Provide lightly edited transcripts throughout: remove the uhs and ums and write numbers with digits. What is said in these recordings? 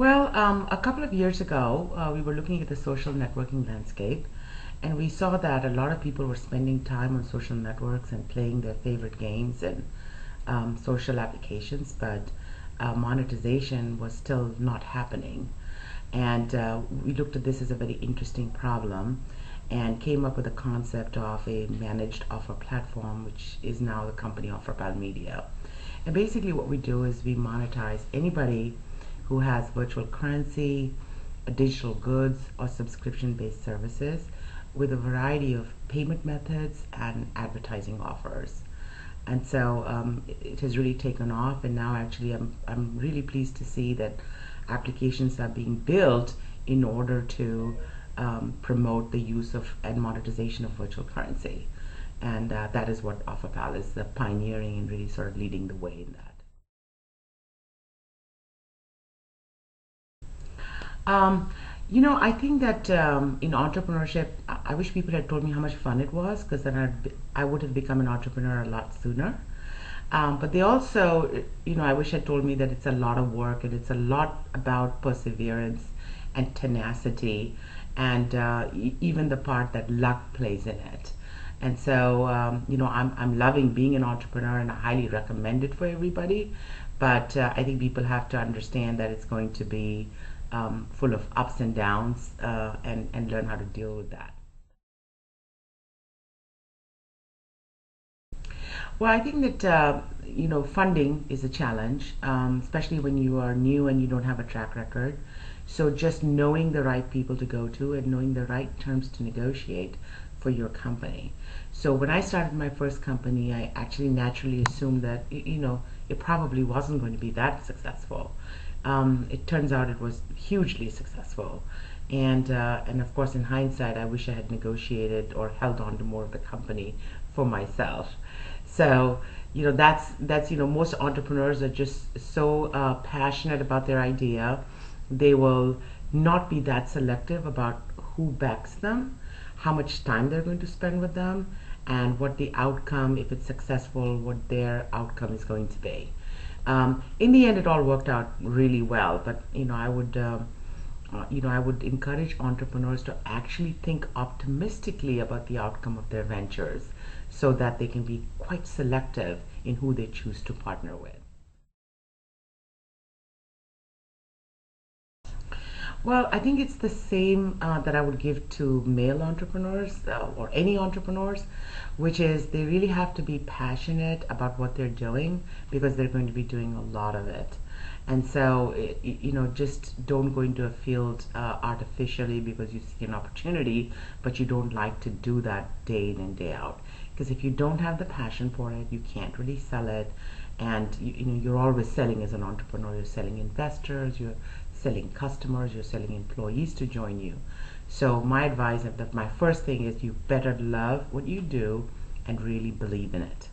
Well, a couple of years ago, we were looking at the social networking landscape, and we saw that a lot of people were spending time on social networks and playing their favorite games and social applications, but monetization was still not happening. And we looked at this as a very interesting problem and came up with a concept of a managed offer platform, which is now the company Offerpal Media. And basically, what we do is we monetize anybody who has virtual currency, digital goods, or subscription based services with a variety of payment methods and advertising offers. And so it has really taken off, and now actually I'm really pleased to see that applications are being built in order to promote the use of and monetization of virtual currency. And that is what Offerpal is pioneering and really sort of leading the way in that. Um, I think that in entrepreneurship, I wish people had told me how much fun it was, because then I would have become an entrepreneur a lot sooner. But they also, I wish had told me that it's a lot of work and it's a lot about perseverance and tenacity, and even the part that luck plays in it. And so, I'm loving being an entrepreneur, and I highly recommend it for everybody. But I think people have to understand that it's going to be full of ups and downs, and learn how to deal with that. Well, I think that funding is a challenge, especially when you are new and you don't have a track record. So just knowing the right people to go to and knowing the right terms to negotiate for your company. So when I started my first company, I actually naturally assumed that it probably wasn't going to be that successful. It turns out it was hugely successful. And of course, in hindsight, I wish I had negotiated or held on to more of the company for myself. So, most entrepreneurs are just so passionate about their idea. They will not be that selective about who backs them, how much time they're going to spend with them, and what the outcome, if it's successful, what their outcome is going to be. In the end, it all worked out really well. But I would encourage entrepreneurs to actually think optimistically about the outcome of their ventures, so that they can be quite selective in who they choose to partner with. Well, I think it's the same that I would give to male entrepreneurs or any entrepreneurs, which is they really have to be passionate about what they're doing, because they're going to be doing a lot of it. And so, just don't go into a field artificially because you see an opportunity, but you don't like to do that day in and day out. Because if you don't have the passion for it, you can't really sell it. And you're always selling as an entrepreneur. You're selling investors, you're selling customers, you're selling employees to join you. So my advice, that my first thing is, you better love what you do and really believe in it.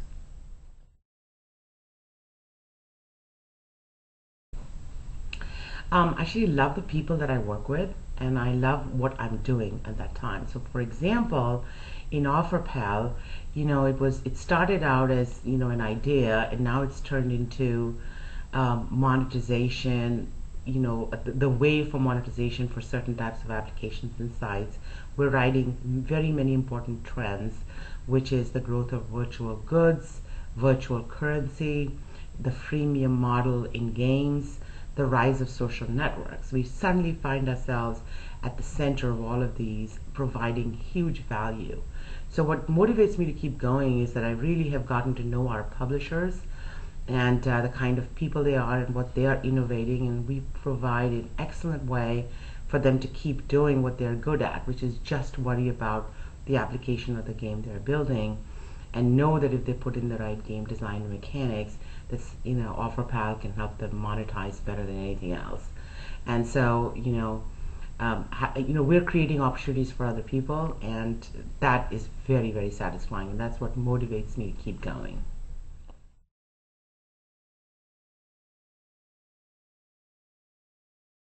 I actually love the people that I work with, and I love what I'm doing at that time. So, for example, in Offerpal, it started out as an idea, and now it's turned into monetization. The way for monetization for certain types of applications and sites. We're riding very many important trends, which is the growth of virtual goods, virtual currency, the freemium model in games, the rise of social networks. We suddenly find ourselves at the center of all of these, providing huge value. So what motivates me to keep going is that I really have gotten to know our publishers, and the kind of people they are and what they are innovating, and we provide an excellent way for them to keep doing what they're good at, which is just worry about the application of the game they're building, and know that if they put in the right game design and mechanics, that's Offerpal can help them monetize better than anything else. And so we're creating opportunities for other people, and that is very, very satisfying, and that's what motivates me to keep going.